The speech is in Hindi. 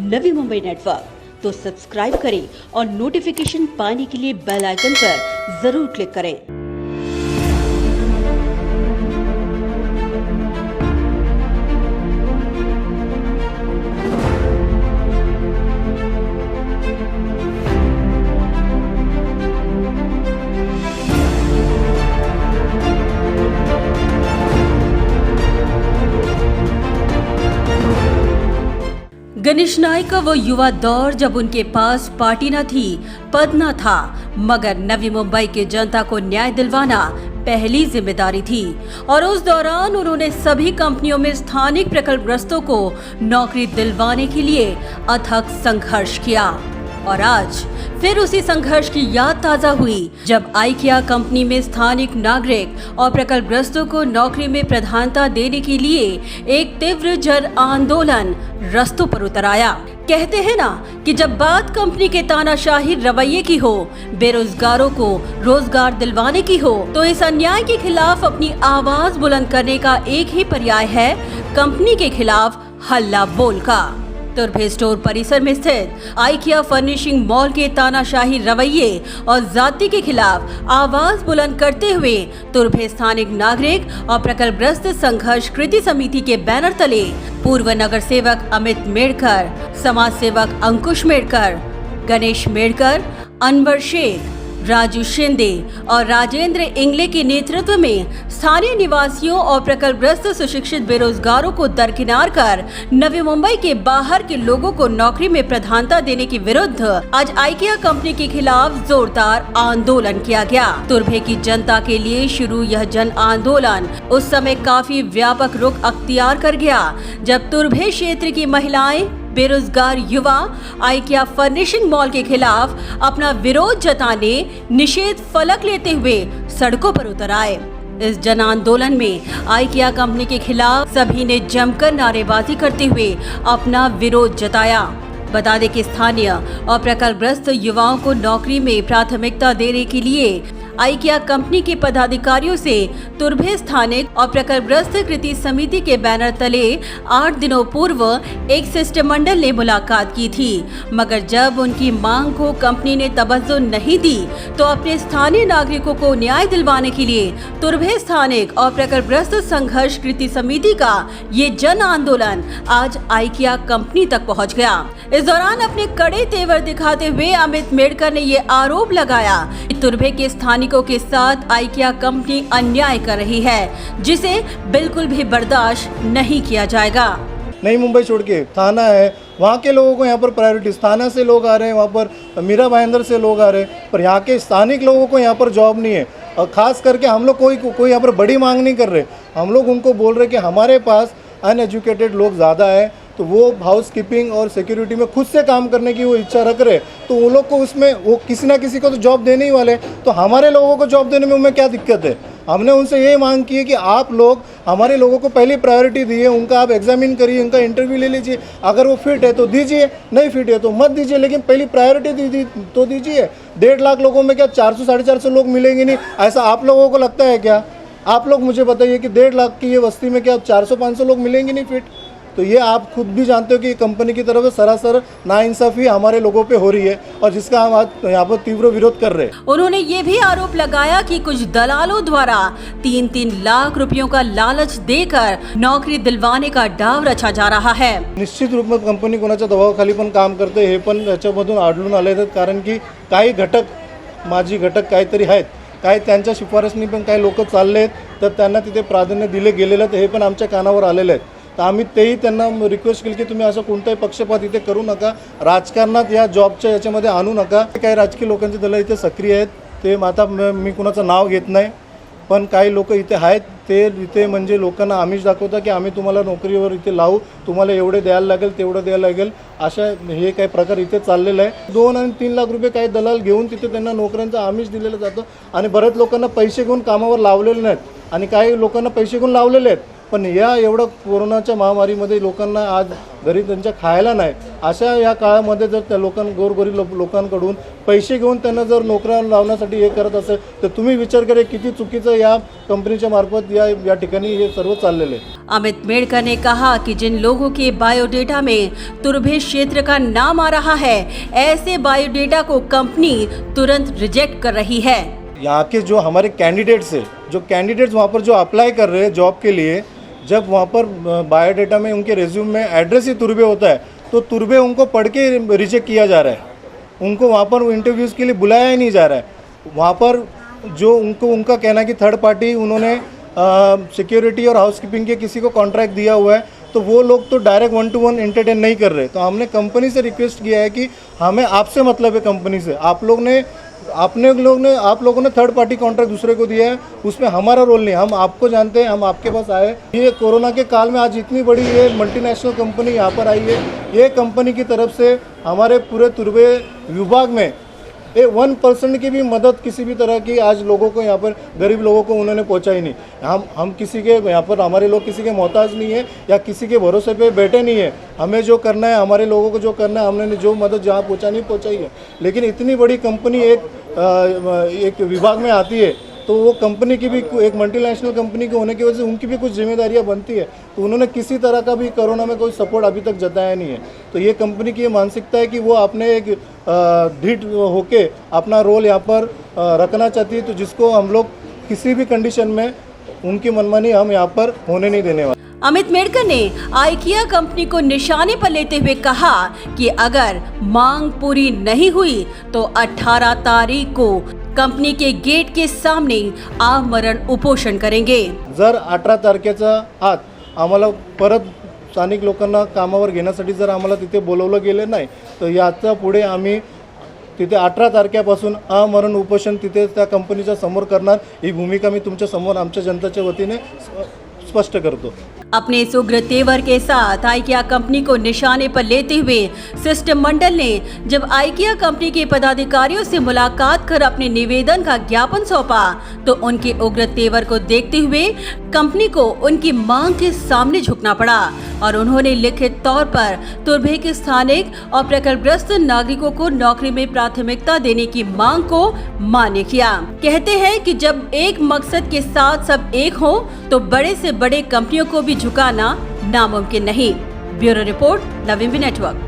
नवी मुंबई नेटवर्क, तो सब्सक्राइब करें और नोटिफिकेशन पाने के लिए बेल आइकन पर जरूर क्लिक करें। गणेश नाइक का वो युवा दौर जब उनके पास पार्टी न थी, पद न था, मगर नवी मुंबई के जनता को न्याय दिलवाना पहली जिम्मेदारी थी। और उस दौरान उन्होंने सभी कंपनियों में स्थानिक प्रकल्पग्रस्तों को नौकरी दिलवाने के लिए अथक संघर्ष किया। और आज फिर उसी संघर्ष की याद ताजा हुई जब आइकिया कंपनी में स्थानिक नागरिक और प्रकल्पग्रस्तों को नौकरी में प्रधानता देने के लिए एक तीव्र जन आंदोलन रास्तों पर उतर आया। कहते हैं ना कि जब बात कंपनी के तानाशाही रवैये की हो, बेरोजगारों को रोजगार दिलवाने की हो, तो इस अन्याय के खिलाफ अपनी आवाज बुलंद करने का एक ही पर्याय है कंपनी के खिलाफ हल्ला बोल का। तुर्भे स्टोर परिसर में स्थित आइकिया फर्निशिंग मॉल के तानाशाही रवैये और जाति के खिलाफ आवाज बुलंद करते हुए तुर्भे स्थानिक नागरिक और प्रकल्पग्रस्त संघर्ष कृति समिति के बैनर तले पूर्व नगर सेवक अमित मेड़कर, समाज सेवक अंकुश मेड़कर, गणेश मेड़कर, अनवर शेख, राजू शिंदे और राजेंद्र इंगले के नेतृत्व में स्थानीय निवासियों और प्रकल्पग्रस्त सुशिक्षित बेरोजगारों को दरकिनार कर नवी मुंबई के बाहर के लोगों को नौकरी में प्रधानता देने के विरुद्ध आज आइकिया कंपनी के खिलाफ जोरदार आंदोलन किया गया। तुर्भे की जनता के लिए शुरू यह जन आंदोलन उस समय काफी व्यापक रुख अख्तियार कर गया जब तुर्भे क्षेत्र की महिलाएं, बेरोजगार युवा आइकिया फर्निशिंग मॉल के खिलाफ अपना विरोध जताने निषेध फलक लेते हुए सड़कों पर उतर आए। इस जन आंदोलन में आइकिया कंपनी के खिलाफ सभी ने जमकर नारेबाजी करते हुए अपना विरोध जताया। बता दें कि स्थानीय और प्रकल्पग्रस्त युवाओं को नौकरी में प्राथमिकता देने के लिए आइकिया कंपनी के पदाधिकारियों से तुर्भे स्थानिक और प्रकल्पग्रस्त कृति समिति के बैनर तले 8 दिनों पूर्व एक शिष्टमंडल ने मुलाकात की थी, मगर जब उनकी मांग को कंपनी ने तवज्जो नहीं दी तो अपने स्थानीय नागरिकों को न्याय दिलवाने के लिए तुर्भे स्थानिक और प्रकल्पग्रस्त संघर्ष कृति समिति का ये जन आंदोलन आज आइकिया कंपनी तक पहुँच गया। इस दौरान अपने कड़े तेवर दिखाते हुए अमित मेड़कर ने ये आरोप लगाया कि तुर्भे के स्थानिकों के साथ आइकिया कंपनी अन्याय कर रही है, जिसे बिल्कुल भी बर्दाश्त नहीं किया जाएगा। नई मुंबई छोड़ के थाना है, वहाँ के लोगों को यहाँ पर प्रायोरिटी, थाना से लोग आ रहे हैं, वहाँ पर मीरा भाईंदर से लोग आ रहे हैं, पर यहाँ के स्थानिक लोगों को यहाँ पर जॉब नहीं है। और ख़ास करके हम लोग कोई यहाँ पर बड़ी मांग नहीं कर रहे, हम लोग उनको बोल रहे कि हमारे पास अनएजुकेटेड लोग ज़्यादा है, तो वो हाउस कीपिंग और सिक्योरिटी में खुद से काम करने की वो इच्छा रख रहे, तो वो लोग को उसमें वो किसी ना किसी को तो जॉब देने ही वाले, तो हमारे लोगों को जॉब देने में उनमें क्या दिक्कत है। हमने उनसे ये मांग की है कि आप लोग हमारे लोगों को पहली प्रायोरिटी दिए, उनका आप एग्जामिन करिए, उनका इंटरव्यू ले लीजिए, अगर वो फिट है तो दीजिए, नहीं फिट है तो मत दीजिए, लेकिन पहली प्रायोरिटी तो दीजिए। 1.5 लाख लोगों में क्या 400 साढ़े 400 लोग मिलेंगे नहीं, ऐसा आप लोगों को लगता है क्या? आप लोग मुझे बताइए कि 1.5 लाख की ये बस्ती में क्या 400-500 लोग मिलेंगे नहीं फिट? तो ये आप खुद भी जानते हो कि कंपनी की तरफ से सरासर नाइंसाफी हमारे लोगों पे हो रही है और जिसका हम आज यहाँ पर तीव्र विरोध कर रहे हैं। उन्होंने ये भी आरोप लगाया कि कुछ दलालों द्वारा 3-3 लाख रुपयों का लालच देकर नौकरी दिलवाने का डाव रचा जा रहा है। निश्चित रूप में कंपनी कोणाच्या दबावाखाली पण काम करते, हे पण याच्यामधून आढळून आले आहेत, कारण की काही घटक, माजी घटक काहीतरी आहेत, काही त्यांच्या शिफारसनी पण काही लोक चालले आहेत, तर त्यांना तिथे प्राधान्य दिले गेलेलं आहे, हे पण आमच्या कानावर आलेलं आहे। तर आम्ही तेही त्यांना रिक्वेस्ट केली की तुम्ही असं कोणताही पक्षपात इथे करू नका, राजकारणात या जॉबच्या याच्यामध्ये आणू नका। काही राजकीय लोकांचे दल इथे सक्रिय आहेत, ते आता मी कुणाचं नाव घेत नाही, पण काही लोक इथे आहेत, ते इथे म्हणजे लोकांना आमिष दाखवतात की आम्ही तुम्हाला नोकरीवर इथे लावू, तुम्हाला एवढे द्यायला लागेल, तेवढं द्यायला लागेल, अशा हे काही प्रकार इथे चाललेला आहे। 2 आणि 3 लाख रुपये काही दलाल घेऊन तिथे त्यांना नोकऱ्यांचा आमिष दिलेलं जातं आणि बऱ्याच लोकांना पैसे घेऊन कामावर लावलेले नाहीत आणि काही लोकांना पैसे घेऊन लावलेले आहेत, पण या एवढं कोरोनाच्या महामारीमध्ये लोकांना आज घरी त्यांच्या खायला नाही, अशा या काळामध्ये जर त्या गोरगरीब लोकांकडून पैसे घेऊन त्यांना जर नोकऱ्या लावण्यासाठी हे करत असेल तर तुम्ही विचार करा किती चुकीचं या कंपनीच्या मार्फत या ठिकाणी हे सर्व चाललेलं आहे। अमित मेड़का ने कहा कि जिन लोगों के बायोडेटा में तुर्भे क्षेत्र का नाम आ रहा है, ऐसे बायोडेटा को कंपनी तुरंत रिजेक्ट कर रही है। यहाँ के जो हमारे कैंडिडेट्स हैं, जो कैंडिडेट्स वहाँ पर जो अप्लाई कर रहे हैं जॉब के लिए, जब वहाँ पर बायोडेटा में उनके रेज्यूम में एड्रेस ही तुर्भे होता है तो तुर्भे उनको पढ़ के रिजेक्ट किया जा रहा है, उनको वहाँ पर इंटरव्यूज़ के लिए बुलाया ही नहीं जा रहा है। वहाँ पर जो उनका कहना है कि थर्ड पार्टी उन्होंने सिक्योरिटी और हाउसकीपिंग के किसी को कॉन्ट्रैक्ट दिया हुआ है, तो वो लोग तो डायरेक्ट 1-to-1 एंटरटेन नहीं कर रहे। तो हमने कंपनी से रिक्वेस्ट किया है कि हमें आपसे मतलब है कंपनी से, आप लोगों ने थर्ड पार्टी कॉन्ट्रैक्ट दूसरे को दिया है, उसमें हमारा रोल नहीं, हम आपको जानते हैं, हम आपके पास आए। ये कोरोना के काल में आज इतनी बड़ी ये मल्टीनेशनल कंपनी यहाँ पर आई है, ये कंपनी की तरफ से हमारे पूरे तुर्भे विभाग में 1% की भी मदद किसी भी तरह की आज लोगों को, यहाँ पर गरीब लोगों को उन्होंने पहुँचाई नहीं। हम किसी के यहाँ पर, हमारे लोग किसी के मोहताज नहीं है या किसी के भरोसे पे बैठे नहीं है। हमें जो करना है, हमारे लोगों को जो करना है, हमने जो मदद जहाँ पहुँचानी पहुँचाई है। लेकिन इतनी बड़ी कंपनी एक विभाग में आती है तो वो कंपनी की भी, एक मल्टीनेशनल कंपनी के होने की वजह से उनकी भी कुछ जिम्मेदारियां बनती है। तो उन्होंने किसी तरह का भी कोरोना में कोई सपोर्ट अभी तक जताया नहीं है। तो ये कंपनी की ये मानसिकता है कि वो अपने एक ढीठ होके अपना रोल यहाँ पर रखना चाहती है, तो जिसको हम लोग किसी भी कंडीशन में उनकी मनमानी हम यहाँ पर होने नहीं देने वाले। अमित मेड़का ने आइकिया कंपनी को निशाने पर लेते हुए कहा कि अगर मांग पूरी नहीं हुई तो 18 तारीख को कंपनी के गेट के सामने आमरण उपोषण करेंगे। जर 18 तारखेचा आत आम्हाला परत स्थानिक लोकांना कामावर घेण्यासाठी जर आम्हाला तिथे बोलवलं गेलं नाही तर याचा पुढे आम्ही तिथे 18 तारखेपासून आमरण उपोषण तिथे त्या कंपनीच्या समोर करणार, ही भूमिका मी तुमच्या समोर आमच्या जनतेच्या वतीने स्पष्ट करतो। अपने इस उग्र तेवर के साथ आइकिया कंपनी को निशाने पर लेते हुए सिस्टम मंडल ने जब आइकिया कंपनी के पदाधिकारियों से मुलाकात कर अपने निवेदन का ज्ञापन सौंपा तो उनके उग्र तेवर को देखते हुए कंपनी को उनकी मांग के सामने झुकना पड़ा और उन्होंने लिखित तौर पर तुर्भे के स्थानिक और प्रकल्पग्रस्त नागरिकों को नौकरी में प्राथमिकता देने की मांग को मान्य किया। कहते हैं कि जब एक मकसद के साथ सब एक हो तो बड़े से बड़े कंपनियों को भी झुकाना नामुमकिन नहीं। ब्यूरो रिपोर्ट, नवीन नेटवर्क।